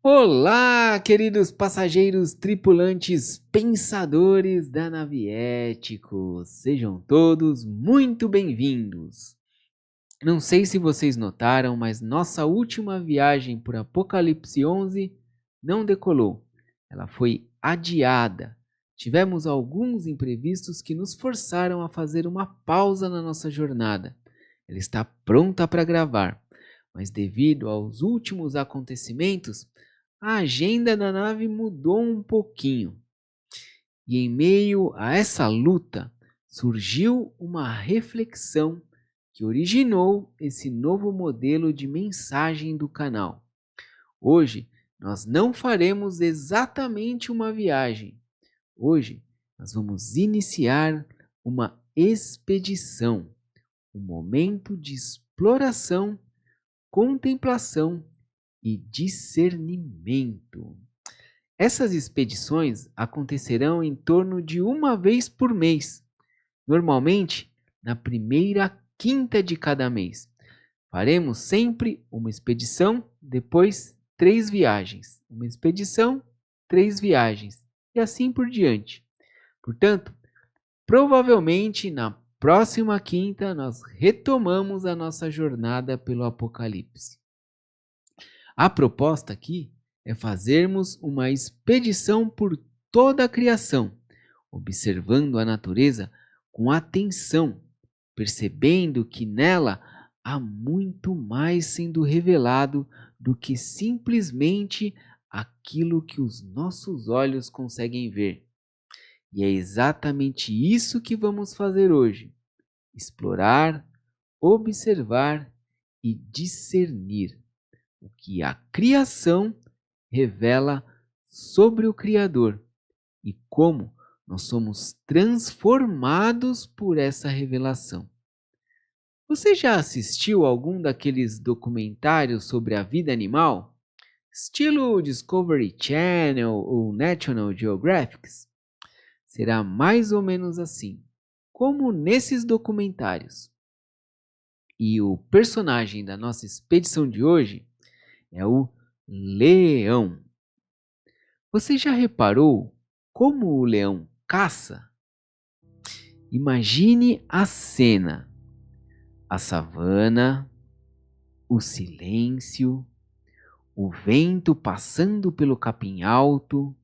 Olá, queridos passageiros, tripulantes, pensadores da nave Éticos. Sejam todos muito bem-vindos. Não sei se vocês notaram, mas nossa última viagem por Apocalipse 11 não decolou. Ela foi adiada. Tivemos alguns imprevistos que nos forçaram a fazer uma pausa na nossa jornada. Ela está pronta para gravar, mas devido aos últimos acontecimentos, a agenda da nave mudou um pouquinho. E em meio a essa luta, surgiu uma reflexão que originou esse novo modelo de mensagem do canal. Hoje, nós não faremos exatamente uma viagem. Hoje, nós vamos iniciar uma expedição, um momento de exploração, contemplação e discernimento. Essas expedições acontecerão em torno de uma vez por mês, normalmente na primeira quinta de cada mês. Faremos sempre uma expedição, depois 3 viagens, uma expedição, 3 viagens e assim por diante. Portanto, provavelmente na próxima quinta nós retomamos a nossa jornada pelo Apocalipse. A proposta aqui é fazermos uma expedição por toda a criação, observando a natureza com atenção, percebendo que nela há muito mais sendo revelado do que simplesmente aquilo que os nossos olhos conseguem ver. E é exatamente isso que vamos fazer hoje: explorar, observar e discernir o que a criação revela sobre o Criador e como nós somos transformados por essa revelação. Você já assistiu algum daqueles documentários sobre a vida animal? Estilo Discovery Channel ou National Geographic? Será mais ou menos assim, como nesses documentários. E o personagem da nossa expedição de hoje é o leão. Você já reparou como o leão caça? Imagine a cena: a savana, o silêncio, o vento passando pelo capim alto,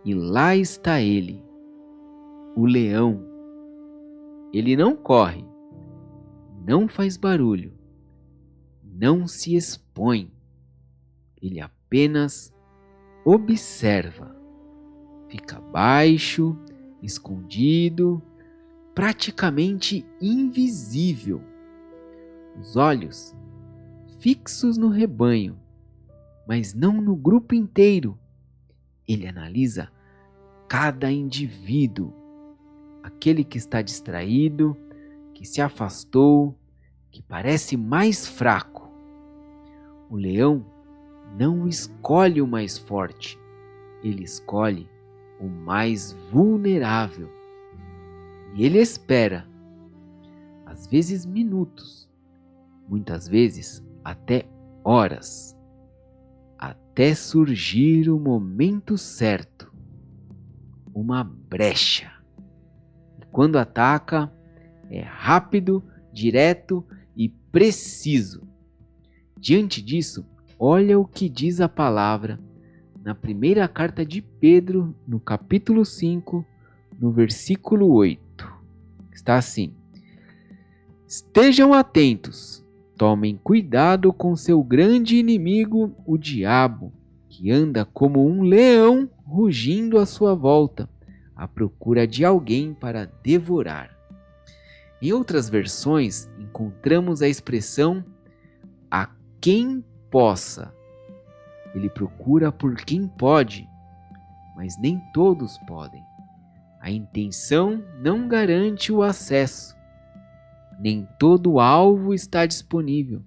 e lá está ele, o leão. Ele não corre, não faz barulho, não se expõe. Ele apenas observa. Fica baixo, escondido, praticamente invisível. Os olhos fixos no rebanho, mas não no grupo inteiro. Ele analisa cada indivíduo, aquele que está distraído, que se afastou, que parece mais fraco. O leão não escolhe o mais forte, ele escolhe o mais vulnerável. E ele espera, às vezes minutos, muitas vezes até horas, até surgir o momento certo, uma brecha. E quando ataca, é rápido, direto e preciso. Diante disso, olha o que diz a palavra na primeira carta de Pedro, no capítulo 5, no versículo 8. Está assim: estejam atentos, tomem cuidado com seu grande inimigo, o diabo, que anda como um leão rugindo à sua volta, à procura de alguém para devorar. Em outras versões, encontramos a expressão a quem possa. Ele procura por quem pode, mas nem todos podem. A intenção não garante o acesso. Nem todo alvo está disponível.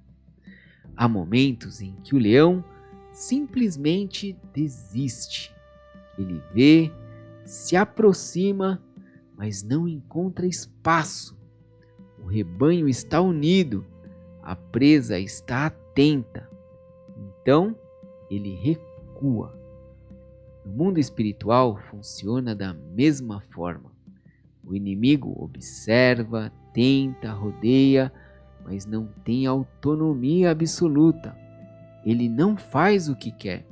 Há momentos em que o leão simplesmente desiste. Ele vê, se aproxima, mas não encontra espaço. O rebanho está unido, a presa está atenta. Então, ele recua. No mundo espiritual funciona da mesma forma. O inimigo observa, tenta, rodeia, mas não tem autonomia absoluta. Ele não faz o que quer,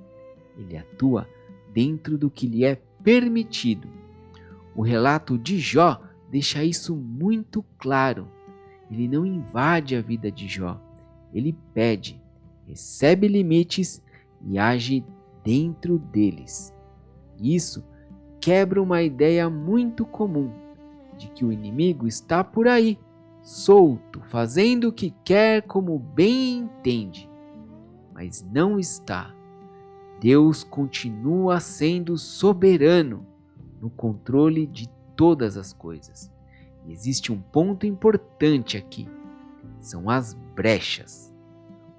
ele atua dentro do que lhe é permitido. O relato de Jó deixa isso muito claro. Ele não invade a vida de Jó, ele pede, recebe limites e age dentro deles. Isso quebra uma ideia muito comum de que o inimigo está por aí, solto, fazendo o que quer como bem entende. Mas não está. Deus continua sendo soberano no controle de todas as coisas. E existe um ponto importante aqui, são as brechas.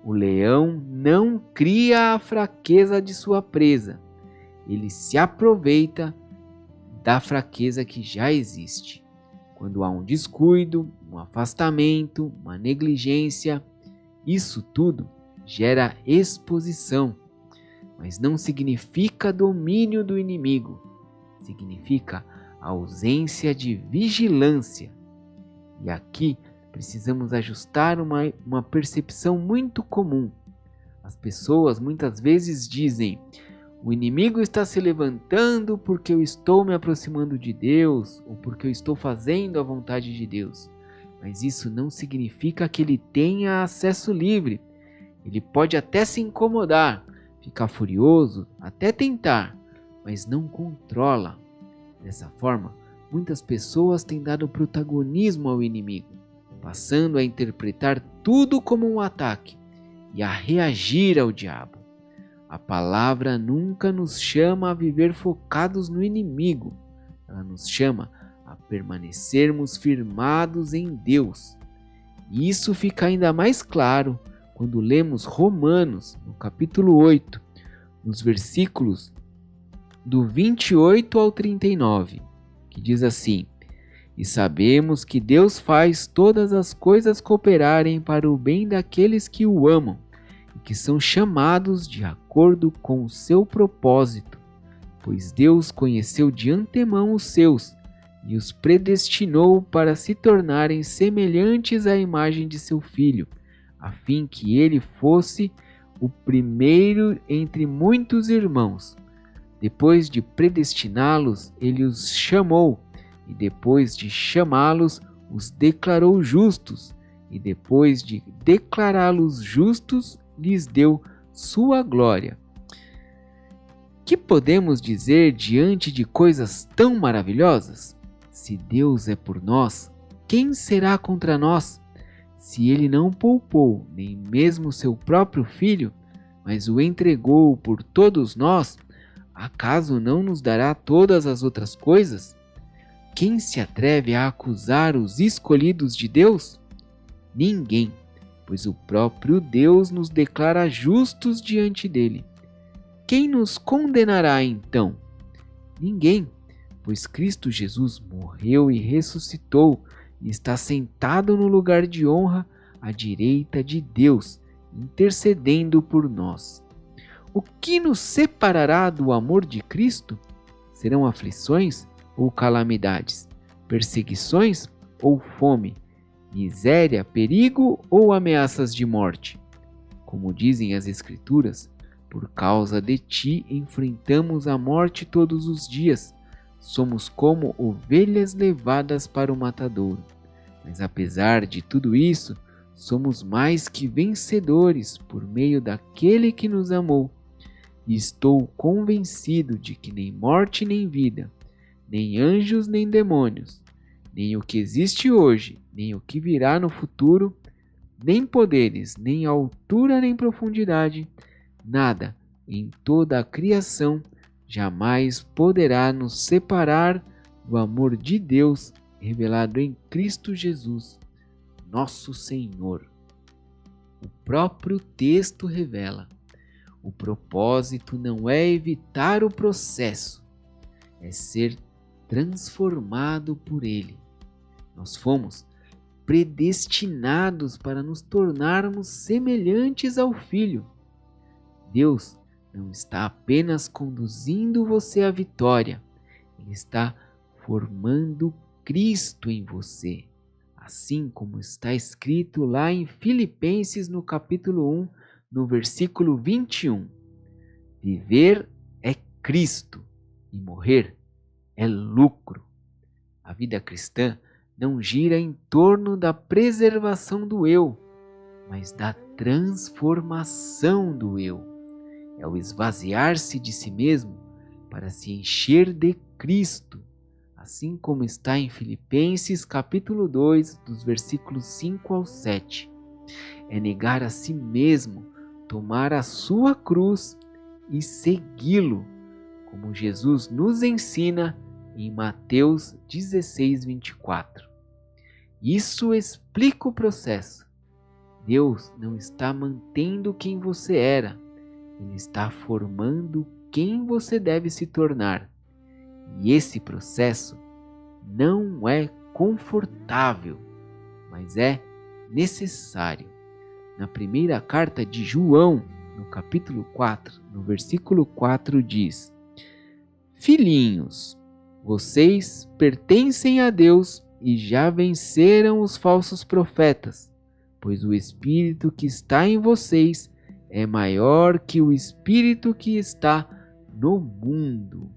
O leão não cria a fraqueza de sua presa, ele se aproveita da fraqueza que já existe. Quando há um descuido, um afastamento, uma negligência, isso tudo gera exposição, mas não significa domínio do inimigo, significa ausência de vigilância. E aqui precisamos ajustar uma percepção muito comum. As pessoas muitas vezes dizem: o inimigo está se levantando porque eu estou me aproximando de Deus ou porque eu estou fazendo a vontade de Deus. Mas isso não significa que ele tenha acesso livre. Ele pode até se incomodar, ficar furioso, até tentar, mas não controla. Dessa forma, muitas pessoas têm dado protagonismo ao inimigo, passando a interpretar tudo como um ataque e a reagir ao diabo. A palavra nunca nos chama a viver focados no inimigo. Ela nos chama a permanecermos firmados em Deus. E isso fica ainda mais claro quando lemos Romanos, no capítulo 8, nos versículos do 28 ao 39, que diz assim: E sabemos que Deus faz todas as coisas cooperarem para o bem daqueles que o amam, que são chamados de acordo com o seu propósito, pois Deus conheceu de antemão os seus e os predestinou para se tornarem semelhantes à imagem de seu Filho, a fim que ele fosse o primeiro entre muitos irmãos. Depois de predestiná-los, ele os chamou, e depois de chamá-los, os declarou justos, e depois de declará-los justos, lhes deu sua glória. Que podemos dizer diante de coisas tão maravilhosas? Se Deus é por nós, quem será contra nós? Se ele não poupou nem mesmo seu próprio filho, mas o entregou por todos nós, acaso não nos dará todas as outras coisas? Quem se atreve a acusar os escolhidos de Deus? Ninguém, pois o próprio Deus nos declara justos diante dele. Quem nos condenará então? Ninguém, pois Cristo Jesus morreu e ressuscitou e está sentado no lugar de honra à direita de Deus, intercedendo por nós. O que nos separará do amor de Cristo? Serão aflições ou calamidades, perseguições ou fome, miséria, perigo ou ameaças de morte? Como dizem as Escrituras, por causa de ti enfrentamos a morte todos os dias. Somos como ovelhas levadas para o matadouro. Mas apesar de tudo isso, somos mais que vencedores por meio daquele que nos amou. E estou convencido de que nem morte nem vida, nem anjos nem demônios, nem o que existe hoje, nem o que virá no futuro, nem poderes, nem altura nem profundidade, nada em toda a criação jamais poderá nos separar do amor de Deus revelado em Cristo Jesus, nosso Senhor. O próprio texto revela: o propósito não é evitar o processo, é ser transformado por ele. Nós fomos predestinados para nos tornarmos semelhantes ao Filho. Deus não está apenas conduzindo você à vitória, ele está formando Cristo em você, assim como está escrito lá em Filipenses no capítulo 1, no versículo 21. Viver é Cristo e morrer é lucro. A vida cristã não gira em torno da preservação do eu, mas da transformação do eu. É o esvaziar-se de si mesmo para se encher de Cristo, assim como está em Filipenses capítulo 2, dos versículos 5 ao 7. É negar a si mesmo, tomar a sua cruz e segui-lo, como Jesus nos ensina em Mateus 16, 24. Isso explica o processo. Deus não está mantendo quem você era, Ele está formando quem você deve se tornar. E esse processo não é confortável, mas é necessário. Na primeira carta de João, no capítulo 4, no versículo 4 diz: Filhinhos, vocês pertencem a Deus e já venceram os falsos profetas, pois o Espírito que está em vocês é maior que o Espírito que está no mundo.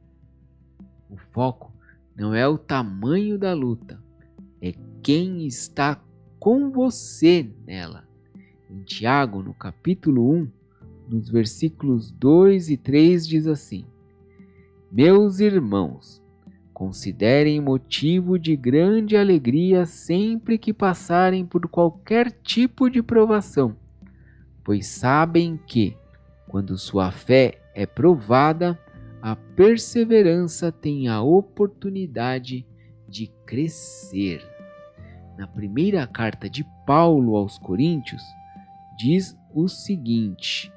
O foco não é o tamanho da luta, é quem está com você nela. Em Tiago, no capítulo 1, nos versículos 2 e 3 diz assim: Meus irmãos, considerem motivo de grande alegria sempre que passarem por qualquer tipo de provação, pois sabem que, quando sua fé é provada, a perseverança tem a oportunidade de crescer. Na primeira carta de Paulo aos Coríntios, diz o seguinte,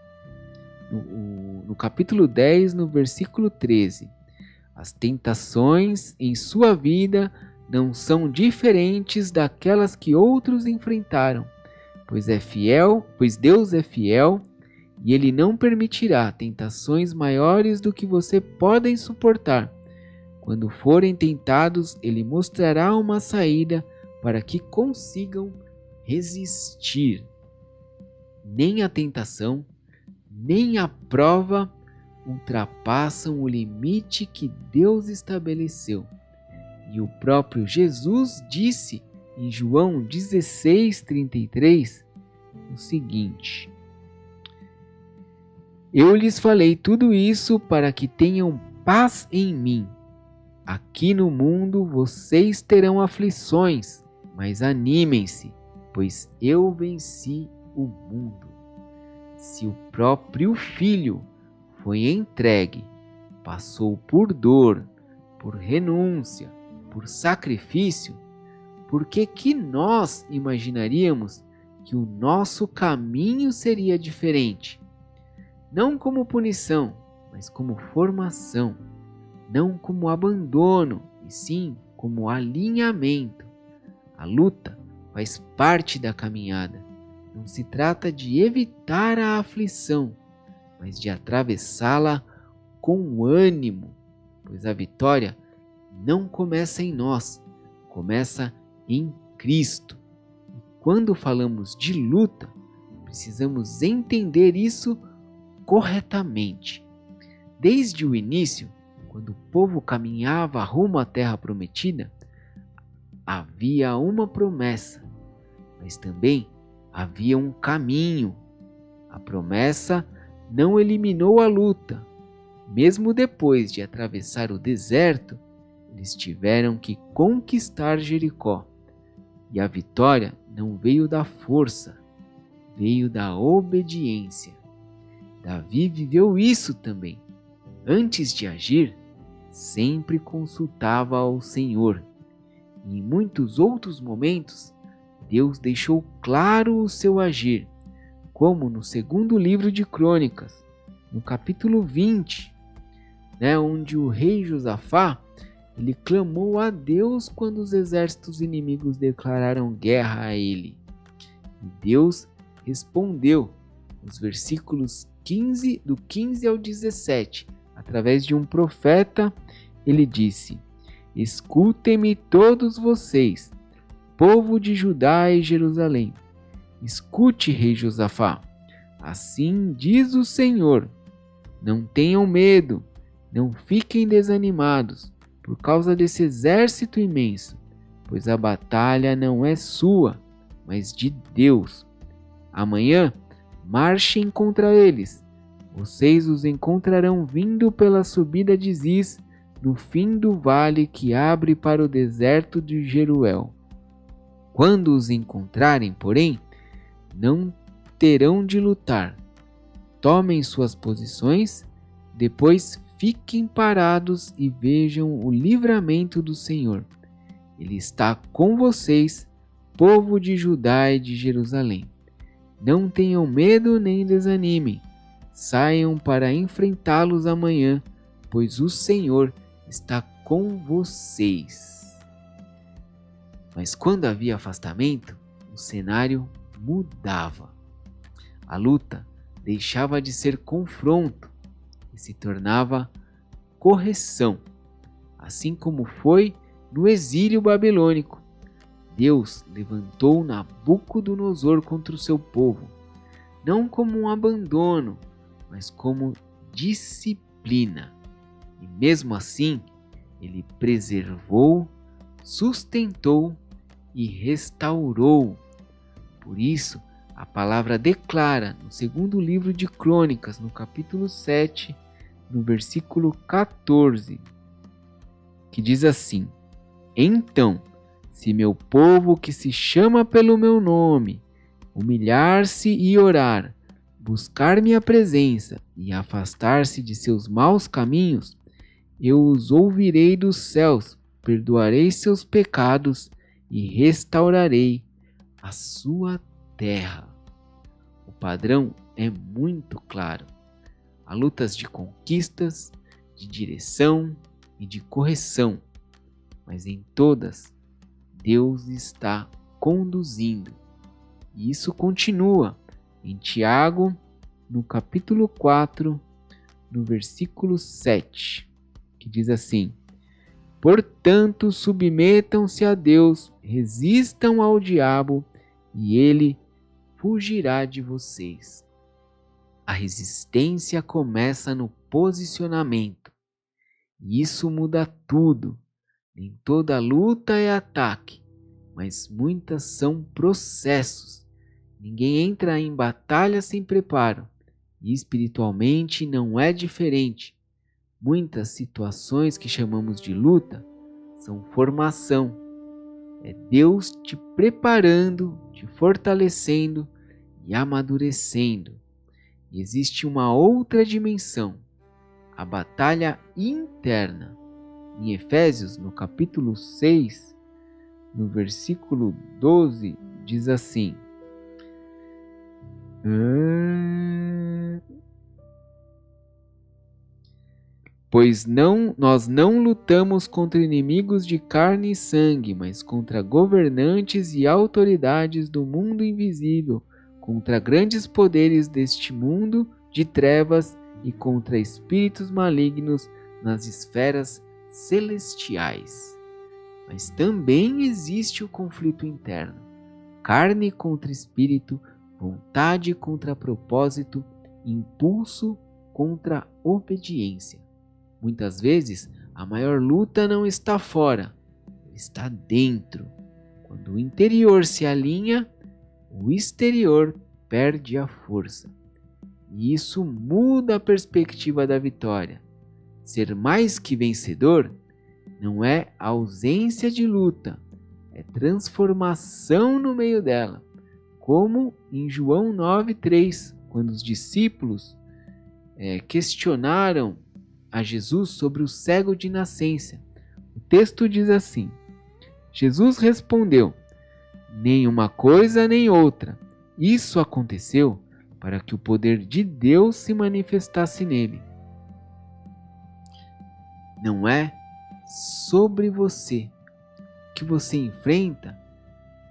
no capítulo 10, no versículo 13: As tentações em sua vida não são diferentes daquelas que outros enfrentaram, pois Deus é fiel e Ele não permitirá tentações maiores do que você podem suportar. Quando forem tentados, Ele mostrará uma saída para que consigam resistir. Nem a tentação, nem a prova ultrapassam o limite que Deus estabeleceu. E o próprio Jesus disse em João 16:33 o seguinte: Eu lhes falei tudo isso para que tenham paz em mim. Aqui no mundo vocês terão aflições, mas animem-se, pois eu venci o mundo. Se o próprio Filho foi entregue, passou por dor, por renúncia, por sacrifício, por que nós imaginaríamos que o nosso caminho seria diferente? Não como punição, mas como formação, não como abandono, e sim como alinhamento. A luta faz parte da caminhada. Não se trata de evitar a aflição, mas de atravessá-la com ânimo, pois a vitória não começa em nós, começa em Cristo. E quando falamos de luta, precisamos entender isso corretamente. Desde o início, quando o povo caminhava rumo à terra prometida, havia uma promessa, mas também havia um caminho. A promessa não eliminou a luta. Mesmo depois de atravessar o deserto, eles tiveram que conquistar Jericó. E a vitória não veio da força, veio da obediência. Davi viveu isso também. Antes de agir, sempre consultava ao Senhor. E em muitos outros momentos, Deus deixou claro o seu agir, como no segundo livro de Crônicas, no capítulo 20, onde o rei Josafá ele clamou a Deus quando os exércitos inimigos declararam guerra a ele. E Deus respondeu, nos versículos do 15 ao 17, através de um profeta, ele disse: Escutem-me todos vocês, povo de Judá e Jerusalém. Escute, rei Josafá. Assim diz o Senhor: Não tenham medo, não fiquem desanimados por causa desse exército imenso, pois a batalha não é sua, mas de Deus. Amanhã marchem contra eles. Vocês os encontrarão vindo pela subida de Ziz, no fim do vale que abre para o deserto de Jeruel. Quando os encontrarem, porém, não terão de lutar. Tomem suas posições, depois fiquem parados e vejam o livramento do Senhor. Ele está com vocês, povo de Judá e de Jerusalém. Não tenham medo nem desanimem. Saiam para enfrentá-los amanhã, pois o Senhor está com vocês. Mas quando havia afastamento, o cenário mudava. A luta deixava de ser confronto e se tornava correção, assim como foi no exílio babilônico. Deus levantou Nabucodonosor contra o seu povo, não como um abandono, mas como disciplina. E mesmo assim, ele preservou, sustentou e restaurou. Por isso, a palavra declara no segundo livro de Crônicas, no capítulo 7, no versículo 14, que diz assim: Então, se meu povo que se chama pelo meu nome humilhar-se e orar, buscar minha presença e afastar-se de seus maus caminhos, eu os ouvirei dos céus, perdoarei seus pecados e restaurarei a sua terra. O padrão é muito claro. Há lutas de conquistas, de direção e de correção, mas em todas Deus está conduzindo. E isso continua em Tiago, no capítulo 4, no versículo 7, que diz assim: Portanto, submetam-se a Deus, resistam ao diabo, e ele fugirá de vocês. A resistência começa no posicionamento, e isso muda tudo. Nem toda luta é ataque, mas muitas são processos. Ninguém entra em batalha sem preparo, e espiritualmente não é diferente. Muitas situações que chamamos de luta são formação. É Deus te preparando, te fortalecendo e amadurecendo. E existe uma outra dimensão, a batalha interna. Em Efésios, no capítulo 6, no versículo 12, diz assim: Pois nós não lutamos contra inimigos de carne e sangue, mas contra governantes e autoridades do mundo invisível, contra grandes poderes deste mundo de trevas e contra espíritos malignos nas esferas celestiais. Mas também existe o conflito interno: carne contra espírito, vontade contra propósito, impulso contra obediência. Muitas vezes, a maior luta não está fora, está dentro. Quando o interior se alinha, o exterior perde a força. E isso muda a perspectiva da vitória. Ser mais que vencedor não é ausência de luta, é transformação no meio dela. Como em João 9,3, quando os discípulos questionaram a Jesus sobre o cego de nascença. O texto diz assim: Jesus respondeu: Nem uma coisa nem outra. Isso aconteceu para que o poder de Deus se manifestasse nele. Não é sobre você. O que você enfrenta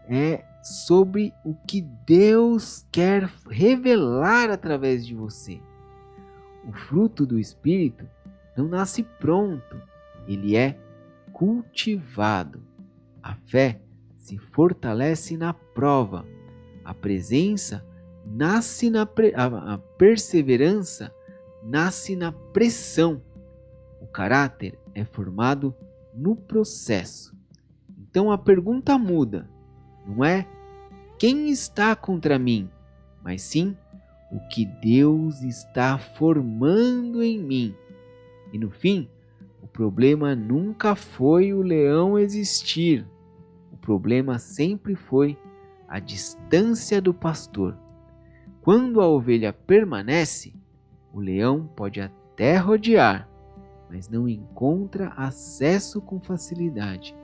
é sobre o que Deus quer revelar através de você. O fruto do Espírito não nasce pronto, ele é cultivado. A fé se fortalece na prova, a presença nasce a perseverança nasce na pressão. O caráter é formado no processo. Então a pergunta muda, não é quem está contra mim, mas sim o que Deus está formando em mim. E no fim, o problema nunca foi o leão existir. O problema sempre foi a distância do pastor. Quando a ovelha permanece, o leão pode até rodear, mas não encontra acesso com facilidade.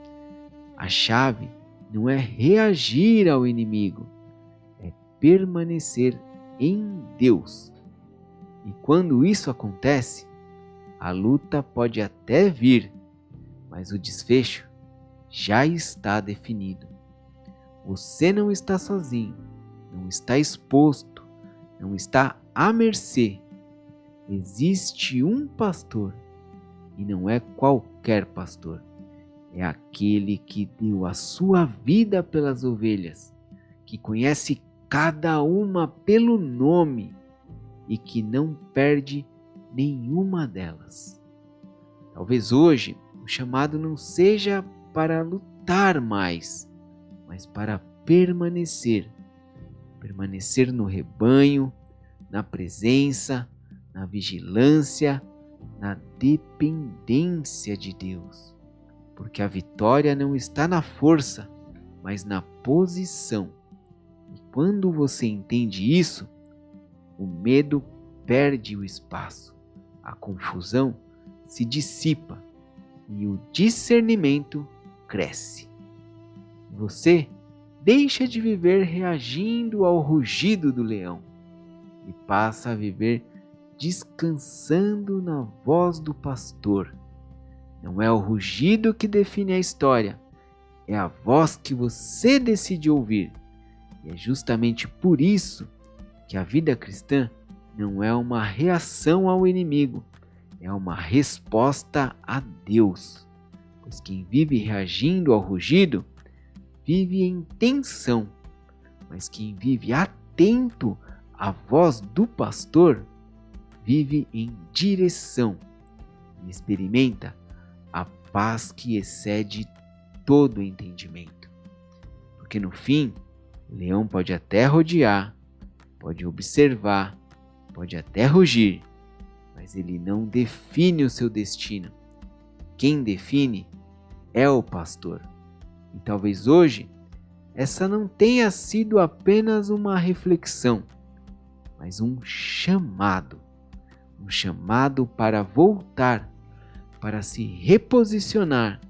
A chave não é reagir ao inimigo, é permanecer em Deus. E quando isso acontece, a luta pode até vir, mas o desfecho já está definido. Você não está sozinho, não está exposto, não está à mercê. Existe um pastor, e não é qualquer pastor. É aquele que deu a sua vida pelas ovelhas, que conhece cada uma pelo nome e que não perde nenhuma delas. Talvez hoje o chamado não seja para lutar mais, mas para permanecer no rebanho, na presença, na vigilância, na dependência de Deus. Porque a vitória não está na força, mas na posição. E quando você entende isso, o medo perde o espaço, a confusão se dissipa e o discernimento cresce. Você deixa de viver reagindo ao rugido do leão e passa a viver descansando na voz do pastor. Não é o rugido que define a história, é a voz que você decide ouvir. E é justamente por isso que a vida cristã não é uma reação ao inimigo, é uma resposta a Deus. Pois quem vive reagindo ao rugido, vive em tensão, mas quem vive atento à voz do pastor, vive em direção e experimenta a paz que excede todo entendimento. Porque no fim, o leão pode até rodear, pode observar, pode até rugir, mas ele não define o seu destino. Quem define é o pastor. E talvez hoje essa não tenha sido apenas uma reflexão, mas um chamado para voltar, para se reposicionar,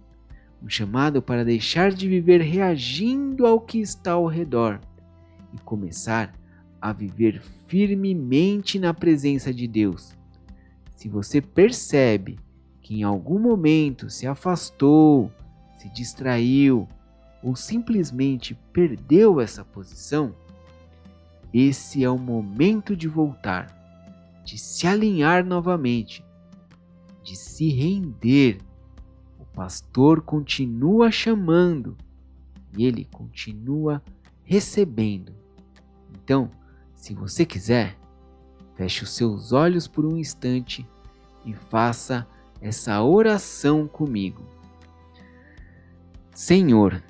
um chamado para deixar de viver reagindo ao que está ao redor e começar a viver firmemente na presença de Deus. Se você percebe que em algum momento se afastou, se distraiu ou simplesmente perdeu essa posição, esse é o momento de voltar, de se alinhar novamente, de se render. O pastor continua chamando e ele continua recebendo. Então, se você quiser, feche os seus olhos por um instante e faça essa oração comigo. Senhor,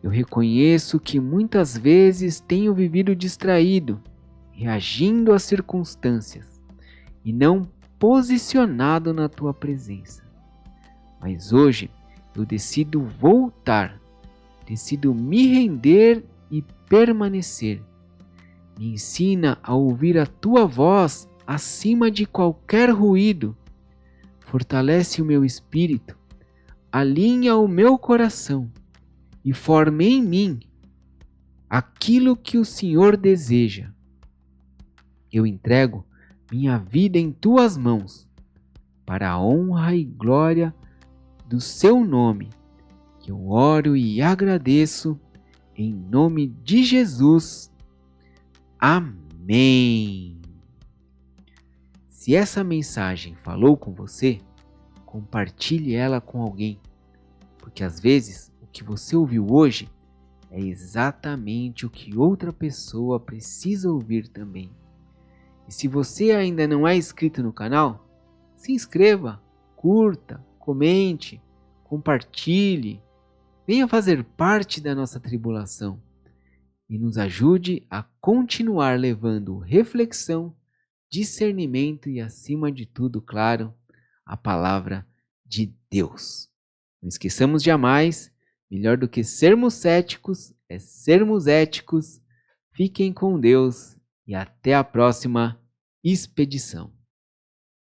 eu reconheço que muitas vezes tenho vivido distraído, reagindo às circunstâncias e não posicionado na Tua presença. Mas hoje eu decido voltar, decido me render e permanecer. Me ensina a ouvir a Tua voz acima de qualquer ruído. Fortalece o meu espírito, alinha o meu coração e forme em mim aquilo que o Senhor deseja. Eu entrego minha vida em Tuas mãos, para a honra e glória do Seu nome, que eu oro e agradeço em nome de Jesus. Amém. Se essa mensagem falou com você, compartilhe ela com alguém, porque às vezes o que você ouviu hoje é exatamente o que outra pessoa precisa ouvir também. E se você ainda não é inscrito no canal, se inscreva, curta, comente, compartilhe, venha fazer parte da nossa tribulação e nos ajude a continuar levando reflexão, discernimento e, acima de tudo, claro, a palavra de Deus. Não esqueçamos jamais, melhor do que sermos céticos é sermos éticos. Fiquem com Deus e até a próxima expedição.